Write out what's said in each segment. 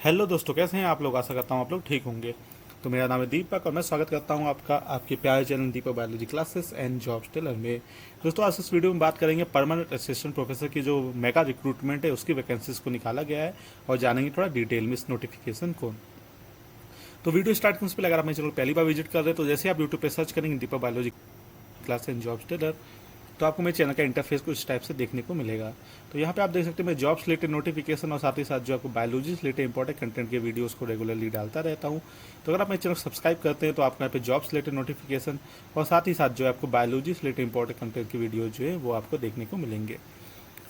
Hello दोस्तों, कैसे हैं आप लोग। आशा करता हूँ आप लोग ठीक होंगे। तो मेरा नाम है दीपक और मैं स्वागत करता हूँ आपका आपके प्यारे channel Deepak biology classes and jobs tailor में। दोस्तों, आज इस वीडियो में बात करेंगे परमानेंट असिस्टेंट प्रोफेसर की जो मेगा रिक्रूटमेंट है उसकी वैकेंसीज को निकाला गया है और जानेंगे थोड़ा डिटेल में इस नोटिफिकेशन को। तो वीडियो स्टार्ट करने से पहले अगर आप मेरे चैनल पहली बार विजिट कर रहे हैं तो जैसे आप यूट्यूब पर सर्च करेंगे Deepak biology class and jobs tailor, तो आपको मेरे चैनल का इंटरफेस कुछ इस टाइप से देखने को मिलेगा। तो यहाँ पे आप देख सकते हैं मैं जॉब से रिलेटेड नोटिफिकेशन और साथ ही साथ जो आपको बायोलॉजी से रिलेटेड इंपॉर्टेंट कंटेंट के वीडियोस को रेगुलरली डालता रहता हूँ। तो अगर आप मेरे चैनल को सब्सक्राइब करते हैं तो आपको यहाँ पे जॉब से रिलेटेड नोटिफिकेशन और साथ ही साथ जो है आपको बायोलॉजी से रिलेटेड इंपॉर्टेंट कंटेंट की वीडियो जो है वो आपको देखने को मिलेंगे।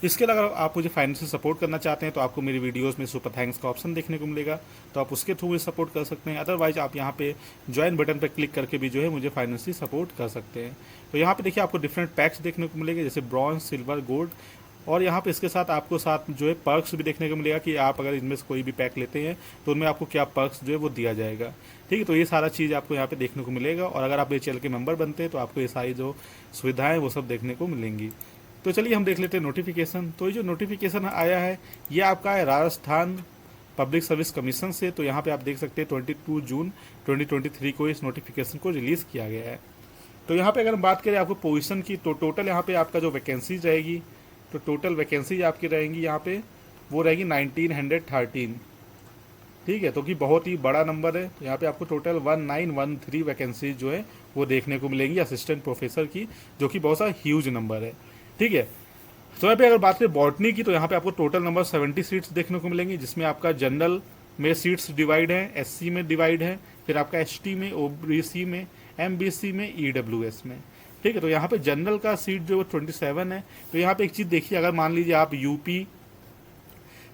इसके अलावा अगर आप मुझे फाइनेंशियल सपोर्ट करना चाहते हैं तो आपको मेरी वीडियोस में सुपर थैंक्स का ऑप्शन देखने को मिलेगा, तो आप उसके थ्रू मुझे सपोर्ट कर सकते हैं। अदरवाइज आप यहाँ पे ज्वाइन बटन पर क्लिक करके भी जो है मुझे फाइनेंशियल सपोर्ट कर सकते हैं। तो यहाँ पे देखिए आपको डिफरेंट पैक्स देखने को मिलेंगे जैसे ब्रॉन्ज, सिल्वर, गोल्ड, और यहाँ पे इसके साथ आपको साथ जो है पर्क्स भी देखने को मिलेगा कि आप अगर इनमें से कोई भी पैक लेते हैं तो उनमें आपको क्या पर्क्स जो है वो दिया जाएगा। ठीक है, तो ये सारा चीज़ आपको यहाँ पे देखने को मिलेगा और अगर आप मेरे चैनल के मेंबर बनते हैं तो आपको ये सारी जो सुविधाएं वो सब देखने को मिलेंगी। तो चलिए हम देख लेते हैं नोटिफिकेशन। तो ये जो नोटिफिकेशन आया है ये आपका है राजस्थान पब्लिक सर्विस कमीशन से। तो यहाँ पे आप देख सकते हैं 22 जून 2023 को इस नोटिफिकेशन को रिलीज़ किया गया है। तो यहाँ पे अगर हम बात करें आपको पोजीशन की तो टोटल यहाँ पे आपका जो वैकेंसीज रहेगी, तो टोटल वैकेंसीज आपकी रहेंगी यहाँ पे वो रहेगी 1913। ठीक है, तो कि बहुत ही बड़ा नंबर है। तो यहाँ पे आपको टोटल 1913 वैकेंसीज जो है वो देखने को मिलेंगी असिस्टेंट प्रोफेसर की, जो कि बहुत सा ह्यूज नंबर है। ठीक है, तो यहाँ पे अगर बात करें बॉटनी की तो यहाँ पे आपको टोटल नंबर 70 सीट्स देखने को मिलेंगी, जिसमें आपका जनरल में सीट्स डिवाइड है, एससी में डिवाइड है, फिर आपका एसटी में, ओबीसी में, एमबीसी में, ईडब्ल्यूएस में। ठीक है, तो यहाँ पे जनरल का सीट जो 27 है। तो यहाँ पे एक चीज़ देखिए, अगर मान लीजिए आप यूपी,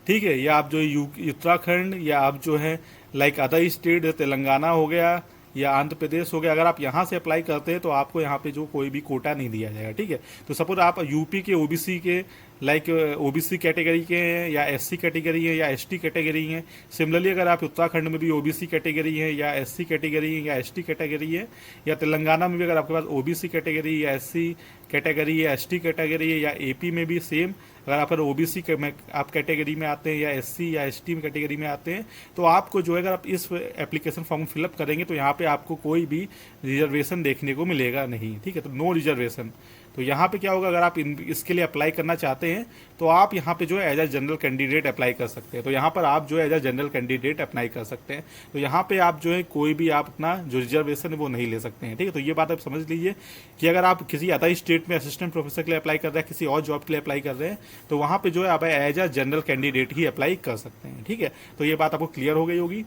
ठीक है, या आप जो उत्तराखंड, या आप जो है लाइक अदर स्टेट तेलंगाना हो गया या आंध्र प्रदेश हो गया, अगर आप यहाँ से अप्लाई करते हैं तो आपको यहाँ पे जो कोई भी कोटा नहीं दिया जाएगा। ठीक है, तो सपोज आप यूपी के ओबीसी के लाइक ओबीसी कैटेगरी के हैं या एससी कैटेगरी है या एसटी कैटेगरी हैं। सिमिलरली अगर आप उत्तराखंड में भी ओबीसी कैटेगरी है या एससी कैटेगरी है या एसटी कैटेगरी है, या तेलंगाना में भी अगर आपके पास ओबीसी कैटेगरी या एससी कैटेगरी या एसटी कैटेगरी है, या एपी में भी सेम अगर आप ओबीसी आप कैटेगरी में आते हैं या एससी या एसटी में कैटेगरी में आते हैं, तो आपको जो है अगर आप इस एप्लीकेशन फॉर्म फिलअप करेंगे तो यहाँ पे आपको कोई भी रिजर्वेशन देखने को मिलेगा नहीं। ठीक है, तो नो रिजर्वेशन। तो यहाँ पे क्या होगा, अगर आप इसके लिए अप्लाई करना चाहते हैं तो आप यहाँ पे जो है as a general candidate apply कर सकते हैं। तो यहाँ पर आप जो है as a general candidate apply कर सकते हैं। तो यहाँ पे आप जो है कोई भी आप अपना जो रिजर्वेशन है वो नहीं ले सकते हैं। ठीक है, तो ये बात आप समझ लीजिए कि अगर आप किसी अदर स्टेट में असिस्टेंट प्रोफेसर के लिए अप्लाई कर रहे हैं, किसी और जॉब के लिए अप्लाई कर रहे हैं, तो वहाँ पे जो है आप एज अ जनरल कैंडिडेट ही अप्लाई कर सकते हैं। ठीक है, तो ये बात आपको क्लियर हो गई होगी।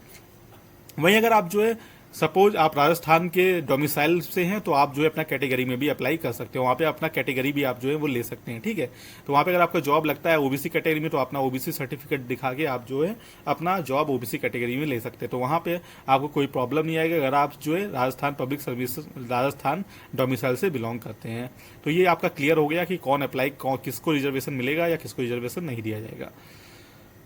वहीं अगर आप जो है सपोज आप राजस्थान के डोमिसाइल से हैं तो आप जो है अपना कैटेगरी में भी अप्लाई कर सकते हो, वहाँ पे अपना कैटेगरी भी आप जो है वो ले सकते हैं। ठीक है, तो वहाँ पे अगर आपका जॉब लगता है ओबीसी कैटेगरी में तो अपना ओबीसी सर्टिफिकेट दिखा के आप जो है अपना जॉब ओबीसी कैटेगरी में ले सकते हैं। तो वहाँ पे आपको कोई प्रॉब्लम नहीं आएगा अगर आप जो है Rajasthan public service Rajasthan domicile से बिलोंग करते हैं। तो ये आपका क्लियर हो गया कि कौन अप्लाई किसको रिजर्वेशन मिलेगा या किसको रिजर्वेशन नहीं दिया जाएगा।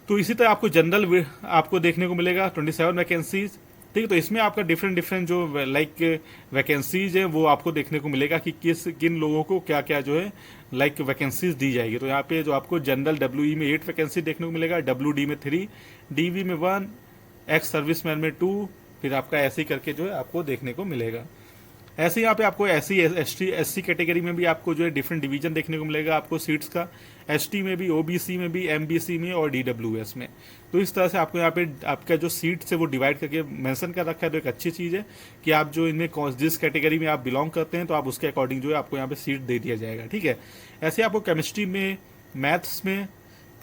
तो इसी तरह आपको जनरल आपको देखने को मिलेगा 27 वैकेंसीज। ठीक है, तो इसमें आपका डिफरेंट जो लाइक वैकेंसीज है वो आपको देखने को मिलेगा कि किन लोगों को क्या क्या जो है लाइक वैकेंसीज दी जाएगी। तो यहाँ पे जो आपको जनरल डब्ल्यूई में 8 वैकेंसी देखने को मिलेगा, डब्ल्यूडी में 3, डीवी में 1, एक्स सर्विसमैन में 2, फिर आपका ऐसे करके जो है आपको देखने को मिलेगा। ऐसे यहाँ पे आपको एससी एसटी एससी कैटेगरी में भी आपको जो है डिफरेंट डिवीजन देखने को मिलेगा आपको सीट्स का, एसटी में भी, ओबीसी में भी, एमबीसी में और डीडब्ल्यूएस में। तो इस तरह से आपको यहाँ पे आपका जो सीट्स है वो डिवाइड करके मेंशन कर रखा है। तो एक अच्छी चीज़ है कि आप जो इनमें जिस कैटेगरी में आप बिलोंग करते हैं तो आप उसके अकॉर्डिंग जो है आपको यहाँ पे सीट दे दिया जाएगा। ठीक है, ऐसे आपको केमिस्ट्री में, मैथ्स में,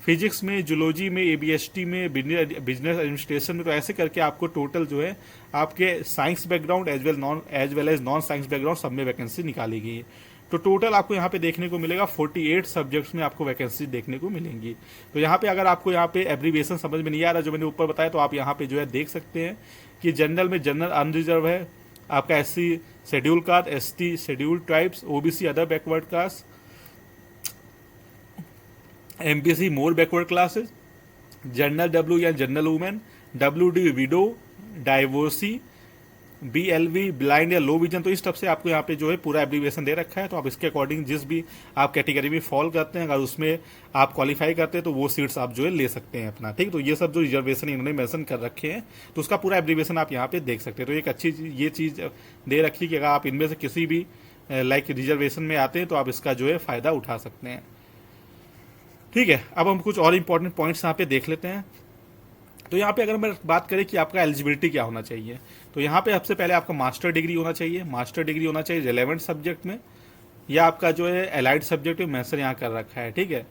फिजिक्स में, जूलॉजी में, एबीएसटी में, बिजनेस एडमिनिस्ट्रेशन में, तो ऐसे करके आपको टोटल जो है आपके science background as well as non science background सब में वैकेंसी निकाली गई है। तो टोटल आपको यहाँ पे देखने को मिलेगा 48 सब्जेक्ट्स में आपको वैकेंसी देखने को मिलेंगी। तो यहाँ पे अगर आपको यहाँ पे एब्रीविएशन समझ में नहीं आ रहा जो मैंने ऊपर बताया तो आप यहाँ पे जो है देख सकते हैं कि जनरल में जनरल अनरिजर्व है आपका, SC schedule caste, ST schedule tribes, OBC other backward caste, MPC more backward classes, general W या general women, W D widow, divorcee, BLV ब्लाइंड या लो विजन, तो इस तरफ से आपको यहाँ पे जो है पूरा एब्रीविएशन दे रखा है। तो आप इसके अकॉर्डिंग जिस भी आप कैटेगरी में फॉल करते हैं, अगर उसमें आप क्वालिफाई करते हैं तो वो सीट्स आप जो है ले सकते हैं अपना, ठीक। तो ये सब जो रिजर्वेशन इन्होंने मेंशन कर रखे हैं, तो उसका पूरा एब्रीविएशन आप यहाँ पे देख सकते हैं। तो एक अच्छी ये चीज़ दे रखी कि अगर आप इनमें से किसी भी लाइक रिजर्वेशन में आते हैं तो आप इसका जो है फ़ायदा उठा सकते हैं, ठीक है। अब हम कुछ और इंपॉर्टेंट पॉइंट्स यहाँ पे देख लेते हैं। तो यहाँ पे अगर मैं बात करें कि आपका एलिजिबिलिटी क्या होना चाहिए, तो यहाँ पे सबसे पहले आपका मास्टर डिग्री होना चाहिए। मास्टर डिग्री होना चाहिए रिलेवेंट सब्जेक्ट में, या आपका जो है एलाइड सब्जेक्ट में मेंशन यहाँ कर रखा है, ठीक है।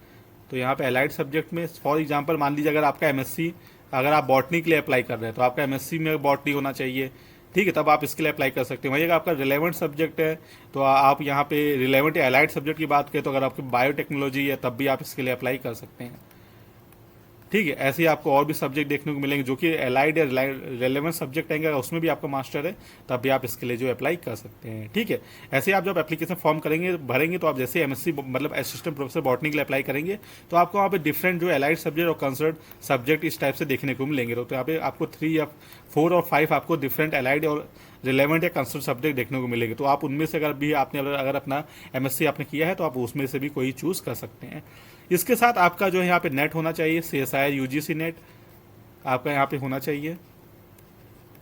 तो यहाँ पे एलाइड सब्जेक्ट में फॉर एग्जांपल मान लीजिए अगर आपका MSc, अगर आप बॉटनी के लिए अप्लाई कर रहे हैं तो आपका MSc में बॉटनी होना चाहिए, ठीक है, तब आप इसके लिए अप्लाई कर सकते हैं। वही अगर आपका रिलेवेंट सब्जेक्ट है तो आप यहाँ पे रिलेवेंट या एलाइड सब्जेक्ट की बात करें तो अगर आपकी बायोटेक्नोलॉजी है तब भी आप इसके लिए अप्लाई कर सकते हैं, ठीक है। ऐसे ही आपको और भी सब्जेक्ट देखने को मिलेंगे जो कि एलाइड या रेलेवेंट सब्जेक्ट आएंगे, उसमें भी आपका मास्टर है तब भी आप इसके लिए जो अप्लाई कर सकते हैं, ठीक है। ऐसे ही आप जब एप्लीकेशन फॉर्म करेंगे भरेंगे तो आप जैसे MSc मतलब असिस्टेंट प्रोफेसर बॉटनी के लिए अप्लाई करेंगे तो आपको वहाँ पे डिफरेंट जो एलाइड सब्जेक्ट और कंसर्ट सब्जेक्ट इस टाइप से देखने को मिलेंगे। तो यहाँ पे आपको 3 या 4 और 5 आपको डिफरेंट एलाइड और रिलेवेंट या कंसर्ट सब्जेक्ट देखने को मिलेंगे। तो आप उनमें से अगर भी आपने अगर अपना MSc आपने किया है तो आप उसमें से भी कोई चूज़ कर सकते हैं। इसके साथ आपका जो है यहाँ पे नेट होना चाहिए, CSIR UGC नेट आपका यहाँ पे होना चाहिए।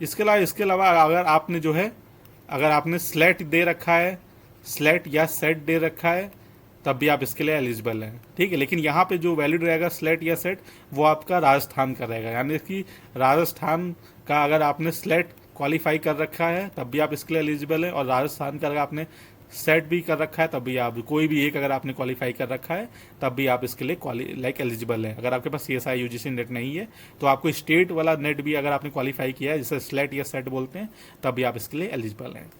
इसके अलावा अगर आपने जो है अगर आपने स्लेट दे रखा है, स्लेट या सेट दे रखा है तब भी आप इसके लिए एलिजिबल हैं, ठीक है। लेकिन यहाँ पे जो वैलिड रहेगा स्लेट या सेट वो आपका राजस्थान का रहेगा, यानी कि राजस्थान का अगर आपने स्लेट क्वालिफाई कर रखा है तब भी आप इसके लिए एलिजिबल है, और राजस्थान का अगर आपने सेट भी कर रखा है तब भी आप कोई भी एक अगर आपने क्वालिफाई कर रखा है तब भी आप इसके लिए एलिजिबल है। अगर आपके पास CSIR UGC नेट नहीं है तो आपको स्टेट वाला नेट भी अगर आपने क्वालिफाई किया है, जिसे स्लेट या सेट बोलते हैं, तब भी आप इसके लिए एलिजिबल हैं।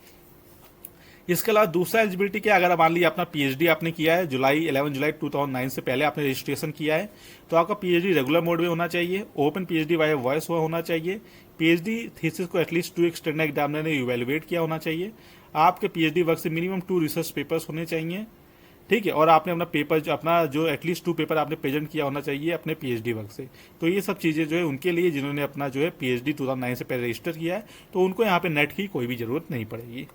इसके अलावा दूसरा एलिजिबिलिटी क्या, अगर मान लीजिए अपना PhD आपने किया है 11 जुलाई 2009 से पहले आपने रजिस्ट्रेशन किया है तो आपका PhD रेगुलर मोड में होना चाहिए, ओपन PhD वाया वॉइस होना चाहिए, PhD थीसिस को एटलीस्ट 2 एक्सटर्नल एग्जामिनर ने इवेलुएट किया होना चाहिए, आपके PhD वर्क से मिनिमम 2 रिसर्च पेपर्स होने चाहिए, ठीक है, और आपने अपना जो एटलीस्ट 2 पेपर आपने प्रेजेंट किया होना चाहिए अपने PhD वर्क से। तो ये सब चीज़ें जो है उनके लिए जिन्होंने अपना जो है PhD 2009 से पहले रजिस्टर किया है तो उनको यहाँ पे नेट की कोई भी ज़रूरत नहीं पड़ेगी,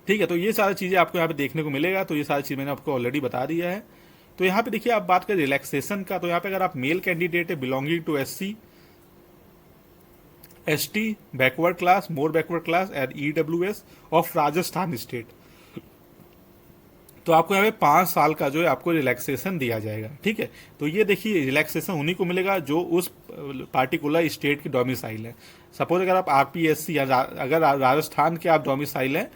ठीक है। तो ये सारी चीज़ें आपको यहाँ पे देखने को मिलेगा। तो ये सारी चीज़ मैंने आपको ऑलरेडी बता दिया है। तो यहाँ पे देखिए आप बात करें रिलैक्सेशन का, तो यहाँ पे अगर आप मेल कैंडिडेट है belonging to SC ST backward class, more backward class and EWS of Rajasthan state, तो आपको यहाँ पे 5 साल का जो है आपको रिलैक्सेशन दिया जाएगा, ठीक है। तो ये देखिए रिलैक्सेशन उन्हीं को मिलेगा जो उस पार्टिकुलर स्टेट की डोमिसाइल है। सपोज अगर आप RPSC या अगर राजस्थान के आप डोमिसाइल हैं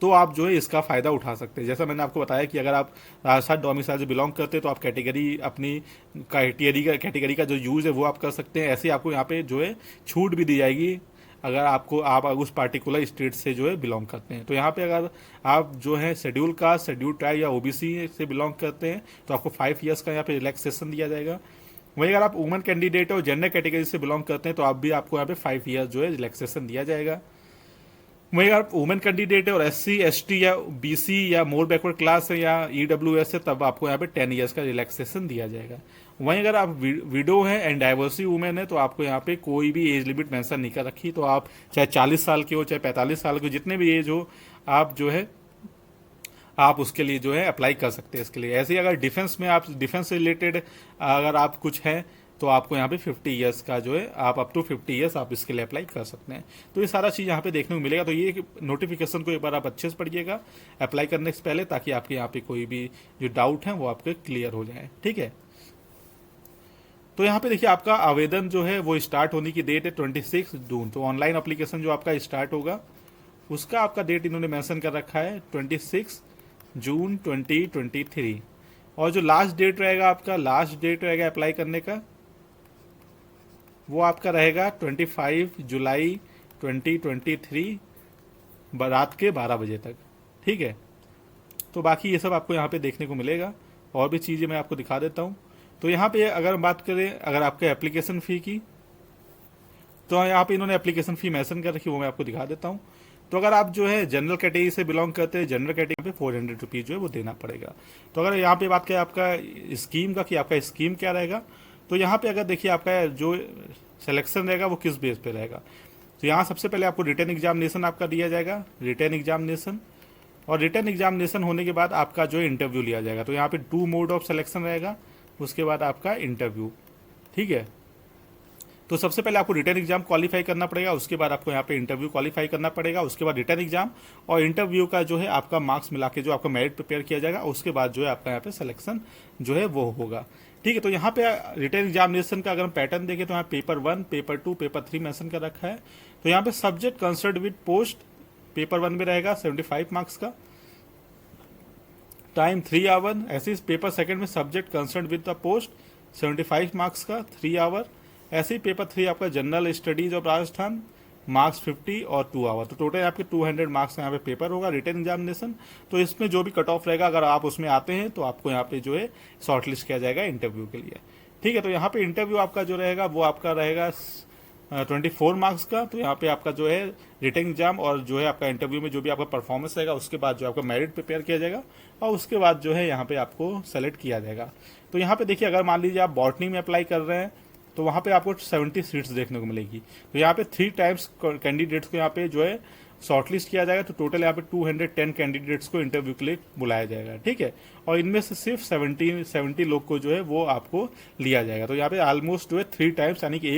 तो आप जो है इसका फ़ायदा उठा सकते हैं। जैसा मैंने आपको बताया कि अगर आप राजस्थान डोमिसाइल से बिलोंग करते हैं तो आप कैटेगरी अपनी कैटेगरी का जो यूज़ है वो आप कर सकते हैं। ऐसे ही आपको यहाँ पे जो है छूट भी दी जाएगी अगर आप उस पार्टिकुलर स्टेट से जो है बिलोंग करते हैं। तो यहाँ पे अगर आप जो है शेड्यूल कास्ट, शेड्यूल ट्राइब या OBC से बिलोंग करते हैं तो आपको 5 ईयर्स का यहाँ पे रिलैक्सेशन दिया जाएगा। वहीं अगर आप वुमेन कैंडिडेट और जेंडर कैटेगरी से बिलोंग करते हैं तो आपको यहाँ पे 5 ईयर्स जो है रिलैक्सेशन दिया जाएगा। वहीं अगर वुमेन कैंडिडेट है और SC ST या BC या मोर बैकवर्ड क्लास है या EWS है तब आपको यहाँ पे 10 ईयर्स का रिलैक्सेशन दिया जाएगा। वहीं अगर आप विडो है एंड डाइवर्सिटी वुमेन है तो आपको यहाँ पे कोई भी एज लिमिट मेंशन नहीं कर रखी, तो आप चाहे 40 साल के हो चाहे 45 साल के हो, जितने भी एज हो आप जो है आप उसके लिए जो है अप्लाई कर सकते हैं इसके लिए। ऐसे ही अगर डिफेंस में आप डिफेंस से रिलेटेड अगर आप कुछ हैं तो आपको यहाँ पे 50 ईयर्स का जो है आप अप टू 50 ईयर्स आप इसके लिए अप्लाई कर सकते हैं। तो ये सारा चीज़ यहाँ पे देखने को मिलेगा। तो ये नोटिफिकेशन को एक बार आप अच्छे से पढ़िएगा अप्लाई करने से पहले, ताकि आपके यहाँ पे कोई भी जो डाउट है वो आपके क्लियर हो जाए, ठीक है। तो यहाँ पे देखिए आपका आवेदन जो है वो स्टार्ट होने की डेट है 26 जून। तो ऑनलाइन अप्लीकेशन जो आपका स्टार्ट होगा उसका आपका डेट इन्होंने मेंशन कर रखा है 26 जून 2023, और जो लास्ट डेट रहेगा आपका अप्लाई करने का वो आपका रहेगा 25 जुलाई 2023 रात के 12 बजे तक, ठीक है। तो बाकी ये सब आपको यहाँ पे देखने को मिलेगा। और भी चीज़ें मैं आपको दिखा देता हूँ। तो यहाँ पे अगर बात करें अगर आपके एप्लीकेशन फ़ी की, तो यहाँ पे इन्होंने एप्लीकेशन फ़ी मेंशन कर रखी, वो मैं आपको दिखा देता हूँ। तो अगर आप जो है जनरल कैटेगरी से बिलोंग करते हैं, जनरल कैटेगरी पे 400 रुपीज़ जो है वो देना पड़ेगा। तो अगर यहाँ पे बात करें आपका स्कीम का कि आपका स्कीम क्या रहेगा, तो यहाँ पे अगर देखिए आपका जो सिलेक्शन रहेगा वो किस बेस पे रहेगा। तो यहाँ सबसे पहले आपको रिटन एग्जामिनेशन आपका दिया जाएगा, रिटन एग्जामिनेशन, और रिटन एग्जामिनेशन होने के बाद आपका जो है इंटरव्यू लिया जाएगा। तो यहाँ पे 2 मोड ऑफ सिलेक्शन रहेगा, उसके बाद आपका इंटरव्यू। ठीक है, तो सबसे पहले आपको रिटन एग्जाम क्वालिफाई करना पड़ेगा, उसके बाद आपको यहाँ पे इंटरव्यू क्वालिफाई करना पड़ेगा, उसके बाद रिटन एग्जाम और इंटरव्यू का जो है आपका मार्क्स मिला के जो आपका मेरिट प्रिपेयर किया जाएगा, उसके बाद जो है आपका यहाँ पे सिलेक्शन जो है वो होगा। ठीक है, तो यहाँ पे रिटन एग्जामिनेशन का अगर हम पैटर्न देखें तो यहाँ पेपर 1, पेपर 2, पेपर 3 मेंशन कर रखा है। तो यहाँ पे subject concern with post paper 1 में रहेगा 75 मार्क्स का, टाइम 3 आवर। ऐसे ही पेपर सेकंड में subject concern with the post 75 marks का 3 आवर। ऐसे ही पेपर 3 आपका general studies of Rajasthan marks 50 और 2 आवर। तो टोटल आपके 200 मार्क्स का यहाँ पे पेपर होगा रिटन एग्जामिनेशन। तो इसमें जो भी कट ऑफ रहेगा, अगर आप उसमें आते हैं तो आपको यहाँ पे जो है शॉर्टलिस्ट किया जाएगा इंटरव्यू के लिए। ठीक है, तो यहाँ पे इंटरव्यू आपका जो रहेगा वो आपका रहेगा 24 मार्क्स का। तो यहाँ पे आपका जो है रिटन एग्जाम और जो है आपका इंटरव्यू में जो भी आपका परफॉर्मेंस रहेगा, उसके बाद जो आपका मेरिट प्रिपेयर किया जाएगा और उसके बाद जो है यहाँ पे आपको सेलेक्ट किया जाएगा। तो यहाँ पे देखिए, अगर मान लीजिए आप बॉटनी में अप्लाई कर रहे हैं तो वहाँ पे आपको 70 सीट्स देखने को मिलेगी। तो यहाँ पे 3 टाइम्स कैंडिडेट्स को यहाँ पे जो है शॉर्टलिस्ट किया जाएगा। तो टोटल यहाँ पे 210 कैंडिडेट्स को इंटरव्यू के लिए बुलाया जाएगा। ठीक है, और इनमें से सिर्फ 70 लोग को जो है वो आपको लिया जाएगा। तो यहाँ पे ऑलमोस्ट जो है 3 टाइम्स, यानी कि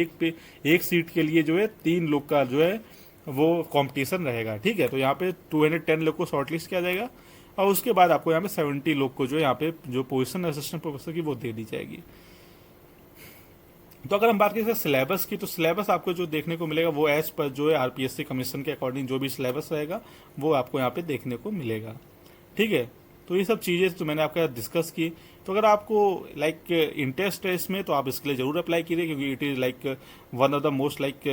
एक सीट के लिए जो है 3 लोग का जो है वो कॉम्पिटिशन रहेगा। ठीक है, तो यहाँ पे 210 लोग को शॉर्टलिस्ट किया जाएगा और उसके बाद आपको यहाँ पे 70 लोग को जो है यहाँ पे जो पोजीशन असिस्टेंट प्रोफेसर की वो दे दी जाएगी। तो अगर हम बात करें सिलेबस की, तो सिलेबस आपको जो देखने को मिलेगा वो एज पर जो है आरपीएससी कमीशन के अकॉर्डिंग जो भी सिलेबस रहेगा वो आपको यहाँ पे देखने को मिलेगा। ठीक है, तो ये सब चीज़ें तो मैंने आपका डिस्कस की। तो अगर आपको लाइक इंटरेस्ट है इसमें तो आप इसके लिए जरूर अप्लाई कीजिए, क्योंकि it is like one of the most like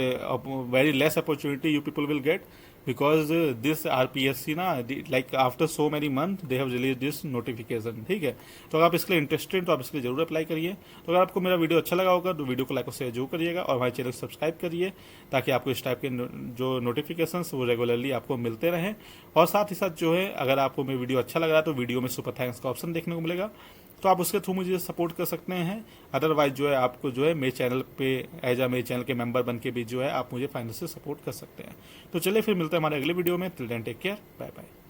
very less opportunity you people will get, because this RPSC ना like after so many month they have release this notification. ठीक है, तो अगर आप इसके लिए इंटरेस्टेड तो आप इसके लिए जरूर अप्लाई करिए। तो अगर आपको मेरा वीडियो अच्छा लगा होगा तो वीडियो को लाइक और शेयर जरूर करिएगा और हमारे चैनल को सब्सक्राइब करिए, ताकि आपको इस टाइप के जो नोटिफिकेशन वो रेगुलरली आपको मिलते रहें। और साथ ही साथ जो है, अगर आपको मेरा वीडियो अच्छा लग रहा है तो वीडियो में सुपर थैंक्स का ऑप्शन देखने को मिलेगा, तो आप उसके थ्रू मुझे सपोर्ट कर सकते हैं। अदरवाइज जो है आपको जो है मेरे चैनल पे एज मेरे चैनल के मेंबर बन के भी जो है आप मुझे फाइनेंशियल सपोर्ट कर सकते हैं। तो चलिए फिर मिलते हैं हमारे अगले वीडियो में। Till then take care, bye bye.